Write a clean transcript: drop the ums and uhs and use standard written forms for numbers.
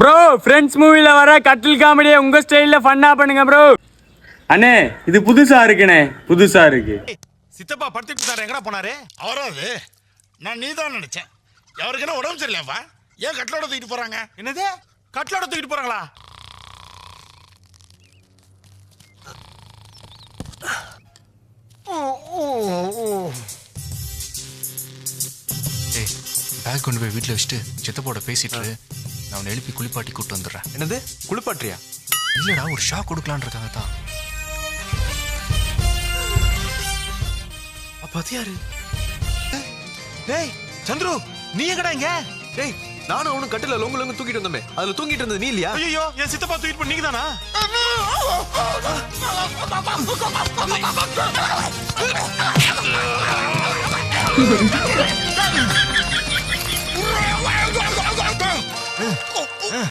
Bro friends மூவில வர கட்டில் காமெடியை உங்க ஸ்டைல்ல ஃபன்னா பண்ணுங்க ப்ரோ. அண்ணே இது புதுசா இருக்குண்ணே, புதுசா இருக்கு. சித்தப்பா படுத்துட்டு இருந்தாரு, எங்கடா போனாரு? அவராது நான் நீதான் நினைச்சேன். யாருக்கு என்ன உடம்பு சரியில்லையாப்பா? ஏன் கட்டிலோட தூக்கிட்டு போறாங்க? என்னது கட்டிலோட தூக்கிட்டு போறாங்களா? பேக் கொண்டு போய் வீட்டில் வச்சுட்டு சித்தப்போட பேசிட்டு நான் அவனை எழுப்பி குளிப்பாட்டி கூப்பிட்டு வந்துடுறேன். என்னது குளிப்பாட்டியா? இல்லடா ஒரு ஷாக் கொடுக்கலான்றதுக்காக தான். அப்ப அது யாரு? டேய் சந்துரு, நீ எங்கடா இங்க? டேய் நானும் அவனும் கட்டில லொங்கு லொங்கு தூக்கிட்டு வந்தோமே, அதுல தூங்கிட்டு இருந்தது நீ இல்லையா? ஐயோ என் சித்தப்பா தூக்கிட்டு போய் நீங்க தானா?